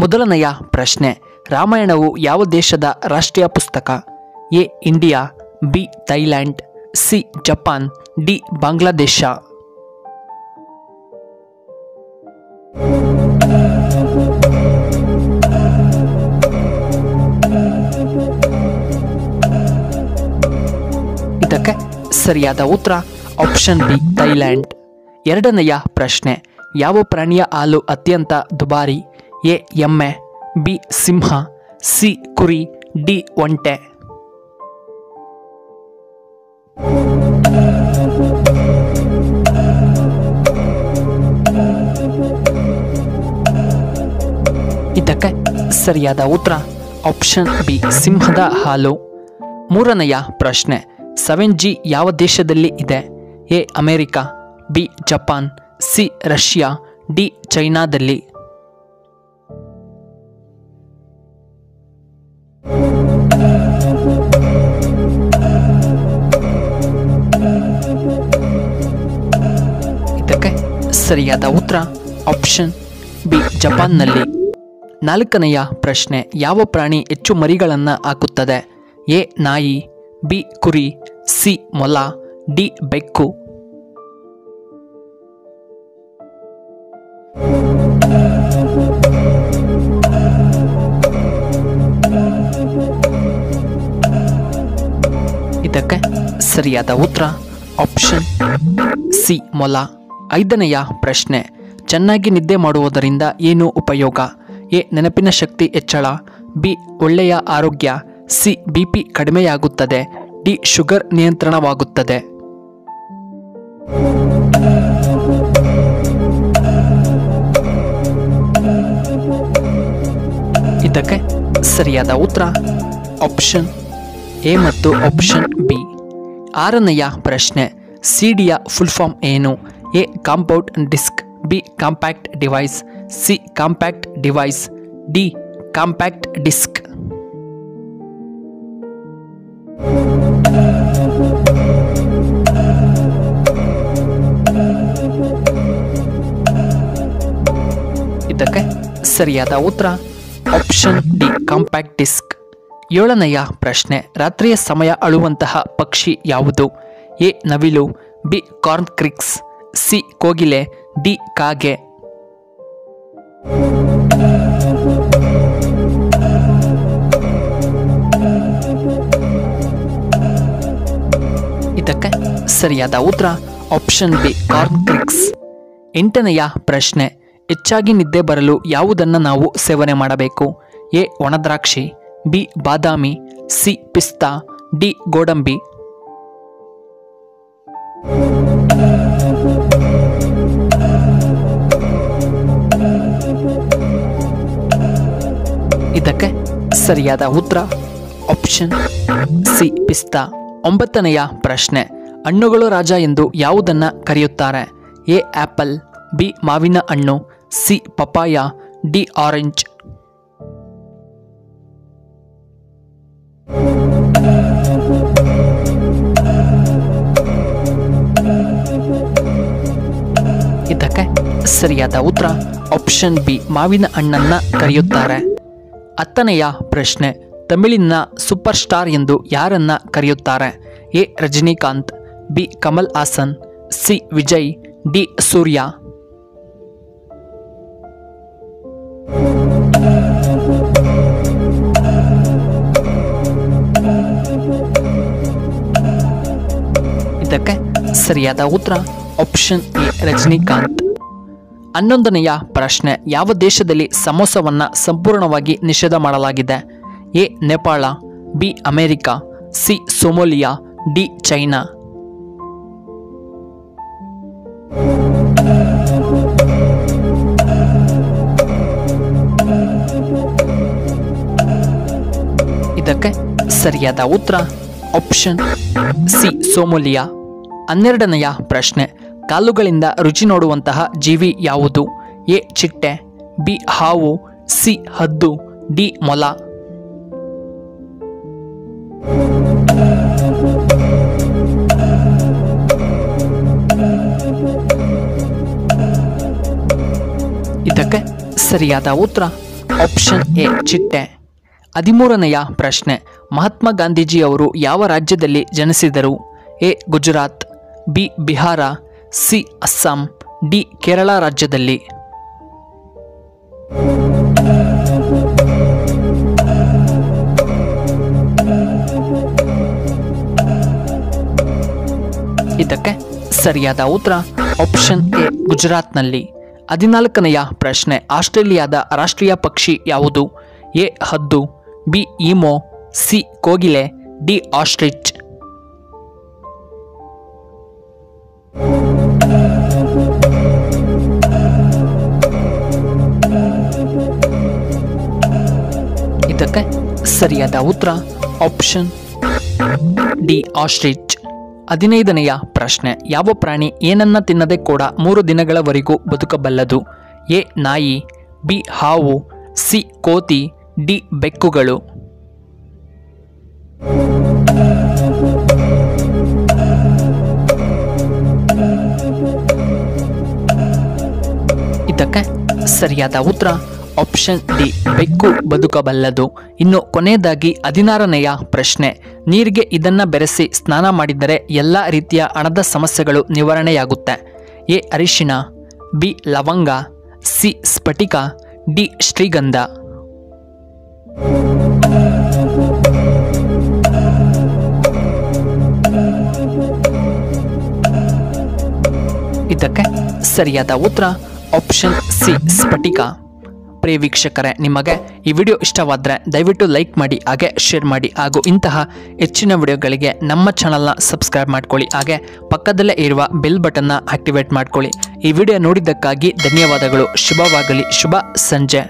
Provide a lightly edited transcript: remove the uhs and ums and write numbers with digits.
ಮೊದಲನೆಯ ಪ್ರಶ್ನೆ, ರಾಮಾಯಣವು ಯಾವ ದೇಶದ ರಾಷ್ಟ್ರೀಯ ಪುಸ್ತಕ? A India, B Thailand, C Japan, D Bangladesh. ಇದಕ್ಕೆ ಸರಿಯಾದ ಉತ್ತರ ಆಪ್ಷನ್ ಬಿ ಥೈಲ್ಯಾಂಡ್. ಎರಡನೆಯ ಪ್ರಶ್ನೆ, ಯಾವ ಪ್ರಾಣಿಯ ಹಾಲು ಅತ್ಯಂತ ದುಬಾರಿ? ಎ ಎಮ್ಮೆ, ಬಿ ಸಿಂಹ, ಸಿ ಕುರಿ, ಡಿ ಒಂಟೆ. ಇದಕ್ಕೆ ಸರಿಯಾದ ಉತ್ತರ ಆಪ್ಷನ್ ಬಿ ಸಿಂಹದ ಹಾಲು. ಮೂರನೆಯ ಪ್ರಶ್ನೆ, 7G ಯಾವ ದೇಶದಲ್ಲಿ ಇದೆ? A America, B Japan, C Russia, D ಚೈನಾದಲ್ಲಿ. ಇದಕ್ಕೆ ಸರಿಯಾದ ಉತ್ತರ ಆಪ್ಷನ್ ಬಿ ಜಪಾನ್ನಲ್ಲಿ. ನಾಲ್ಕನೆಯ ಪ್ರಶ್ನೆ, ಯಾವ ಪ್ರಾಣಿ ಹೆಚ್ಚು ಮರಿಗಳನ್ನು ಹಾಕುತ್ತದೆ? ಎ ನಾಯಿ, ಬಿ ಕುರಿ, ಸಿ ಮೊಲ, ಡಿ ಬೆಕ್ಕು. ಇದಕ್ಕೆ ಸರಿಯಾದ ಉತ್ತರ ಆಪ್ಷನ್ ಸಿ ಮೊಲ. ಐದನೆಯ ಪ್ರಶ್ನೆ, ಚೆನ್ನಾಗಿ ನಿದ್ದೆ ಮಾಡುವುದರಿಂದ ಏನು ಉಪಯೋಗ? ಎ ನೆನಪಿನ ಶಕ್ತಿ ಹೆಚ್ಚಳ, ಬಿ ಒಳ್ಳೆಯ ಆರೋಗ್ಯ, ಸಿ ಬಿಪಿ ಕಡಿಮೆಯಾಗುತ್ತದೆ, ಡಿ ಶುಗರ್ ನಿಯಂತ್ರಣವಾಗುತ್ತದೆ. ಇದಕ್ಕೆ ಸರಿಯಾದ ಉತ್ತರ ಆಪ್ಷನ್ ಎ ಮತ್ತು ಆಪ್ಷನ್ ಬಿ. ಆರನೆಯ ಪ್ರಶ್ನೆ, ಸಿಡಿಯ ಫುಲ್ ಫಾರ್ಮ್ ಏನು? A compound disc, B compact device, C compact device, D compact disc. ಇದಕ್ಕೆ ಸರಿಯಾದ ಉತ್ತರ ಆಪ್ಷನ್ ಡಿ ಕಾಂಪ್ಯಾಕ್ಟ್ ಡಿಸ್ಕ್. ಏಳನೆಯ ಪ್ರಶ್ನೆ, ರಾತ್ರಿಯ ಸಮಯ ಅಳುವಂತಹ ಪಕ್ಷಿ ಯಾವುದು? ಎ ನವಿಲು, ಬಿ ಕಾರ್ನ್ ಕ್ರಿಕ್ಸ್, ಸಿ ಕೋಗಿಲೆ, ಡಿ ಕಾಗೆ. ಇದಕ್ಕೆ ಸರಿಯಾದ ಉತ್ತರ ಆಪ್ಷನ್ ಬಿ ಕಾರ್ನ್ ಕ್ರಿಕ್ಸ್. ಎಂಟನೆಯ ಪ್ರಶ್ನೆ, ಹೆಚ್ಚಾಗಿ ನಿದ್ದೆ ಬರಲು ಯಾವುದನ್ನು ನಾವು ಸೇವನೆ ಮಾಡಬೇಕು? ಎ ಒಣದ್ರಾಕ್ಷಿ, ಬಿ ಬಾದಾಮಿ, ಸಿ ಪಿಸ್ತಾ, ಡಿ ಗೋಡಂಬಿ. ಇದಕ್ಕೆ ಸರಿಯಾದ ಉತ್ತರ ಆಪ್ಷನ್ ಸಿ ಪಿಸ್ತಾ. ಒಂಬತ್ತನೆಯ ಪ್ರಶ್ನೆ, ಹಣ್ಣುಗಳು ರಾಜ ಎಂದು ಯಾವುದನ್ನ ಕರೆಯುತ್ತಾರೆ? ಎ ಆಪಲ್, ಬಿ ಮಾವಿನ ಹಣ್ಣು, ಸಿ ಪಪಾಯ, ಡಿ ಆರೆಂಜ್. ಇದಕ್ಕೆ ಸರಿಯಾದ ಉತ್ತರ ಆಪ್ಷನ್ ಬಿ ಮಾವಿನ ಹಣ್ಣನ್ನ ಕರೆಯುತ್ತಾರೆ. ಹತ್ತನೆಯ ಪ್ರಶ್ನೆ, ತಮಿಳಿನ ಸೂಪರ್ ಸ್ಟಾರ್ ಎಂದು ಯಾರನ್ನ ಕರೆಯುತ್ತಾರೆ? A Rajinikanth, B Kamal Haasan, C Vijay, D Suriya. ಇದಕ್ಕೆ ಸರಿಯಾದ ಉತ್ತರ ಆಪ್ಷನ್ ಎ ರಜನಿಕಾಂತ್. 11ನೆಯ ಪ್ರಶ್ನೆ, ಯಾವ ದೇಶದಲ್ಲಿ ಸಮೋಸವನ್ನ ಸಂಪೂರ್ಣವಾಗಿ ನಿಷೇಧ ಮಾಡಲಾಗಿದೆ? A Nepal, B America, C Somalia, D China. ಇದಕ್ಕೆ ಸರಿಯಾದ ಉತ್ತರ ಆಪ್ಷನ್ ಸಿ ಸೊಮಾಲಿಯಾ. 12ನೆಯ ಪ್ರಶ್ನೆ, ಕಾಲುಗಳಿಂದ ರುಚಿ ನೋಡುವಂತಹ ಜೀವಿ ಯಾವುದು? ಎ ಚಿಟ್ಟೆ, ಬಿ ಹಾವು, ಸಿ ಹದ್ದು, ಡಿ ಮೊಲ. ಇದಕ್ಕೆ ಸರಿಯಾದ ಉತ್ತರ ಆಪ್ಷನ್ ಎ ಚಿಟ್ಟೆ. 13ನೆಯ ಪ್ರಶ್ನೆ, ಮಹಾತ್ಮ ಗಾಂಧೀಜಿಯವರು ಯಾವ ರಾಜ್ಯದಲ್ಲಿ ಜನಿಸಿದರು? A Gujarat, B Bihar, C Assam, D Kerala ರಾಜ್ಯದಲ್ಲಿ. ಇದಕ್ಕೆ ಸರಿಯಾದ ಉತ್ತರ ಆಪ್ಷನ್ ಎ ಗುಜರಾತ್ನಲ್ಲಿ. 14ನೆಯ ಪ್ರಶ್ನೆ, ಆಸ್ಟ್ರೇಲಿಯಾದ ರಾಷ್ಟ್ರೀಯ ಪಕ್ಷಿ ಯಾವುದು? ಎ ಹದ್ದು, ಬಿ ಈಮೋ, ಸಿ ಕೋಗಿಲೆ, ಡಿ ಆಸ್ಟ್ರಿಚ್. ಇದಕ್ಕೆ ಸರಿಯಾದ ಉತ್ತರ ಆಪ್ಷನ್ ಡಿ ಆಸ್ಟ್ರಿಚ್. 15ನೆಯ ಪ್ರಶ್ನೆ, ಯಾವ ಪ್ರಾಣಿ ಏನನ್ನ ತಿನ್ನದೆ ಕೂಡ 3 ದಿನಗಳವರೆಗೂ ಬದುಕಬಲ್ಲದು? ಎ ನಾಯಿ, ಬಿ ಹಾವು, ಸಿ ಕೋತಿ, ಡಿ ಬೆಕ್ಕುಗಳು. ಇದಕ್ಕೆ ಸರಿಯಾದ ಉತ್ತರ ಆಪ್ಷನ್ ಡಿ ಬೆಕ್ಕು ಬದುಕಬಲ್ಲದು. ಇನ್ನು ಕೊನೆಯದಾಗಿ 16ನೆಯ ಪ್ರಶ್ನೆ, ನೀರಿಗೆ ಇದನ್ನ ಬೆರೆಸಿ ಸ್ನಾನ ಮಾಡಿದರೆ ಎಲ್ಲ ರೀತಿಯ ಹಣದ ಸಮಸ್ಯೆಗಳು ನಿವಾರಣೆಯಾಗುತ್ತೆ. ಎ ಅರಿಶಿಣ, ಬಿ ಲವಂಗ, ಸಿ ಸ್ಫಟಿಕ, ಡಿ ಶ್ರೀಗಂಧ. ಇದಕ್ಕೆ ಸರಿಯಾದ ಉತ್ತರ ಆಪ್ಷನ್ ಸಿ ಸ್ಫಟಿಕ. ಪ್ರಿಯ ವೀಕ್ಷಕರೇ, ನಿಮಗೆ ಈ ವಿಡಿಯೋ ಇಷ್ಟವಾದರೆ ದಯವಿಟ್ಟು ಲೈಕ್ ಮಾಡಿ, ಹಾಗೆ ಶೇರ್ ಮಾಡಿ, ಹಾಗೂ ಇಂತಹ ಹೆಚ್ಚಿನ ವಿಡಿಯೋಗಳಿಗೆ ನಮ್ಮ ಚಾನಲ್ನ ಸಬ್ಸ್ಕ್ರೈಬ್ ಮಾಡ್ಕೊಳ್ಳಿ, ಹಾಗೆ ಪಕ್ಕದಲ್ಲೇ ಇರುವ ಬೆಲ್ ಬಟನ್ನ ಆಕ್ಟಿವೇಟ್ ಮಾಡ್ಕೊಳ್ಳಿ. ಈ ವಿಡಿಯೋ ನೋಡಿದ್ದಕ್ಕಾಗಿ ಧನ್ಯವಾದಗಳು. ಶುಭವಾಗಲಿ. ಶುಭ ಸಂಜೆ.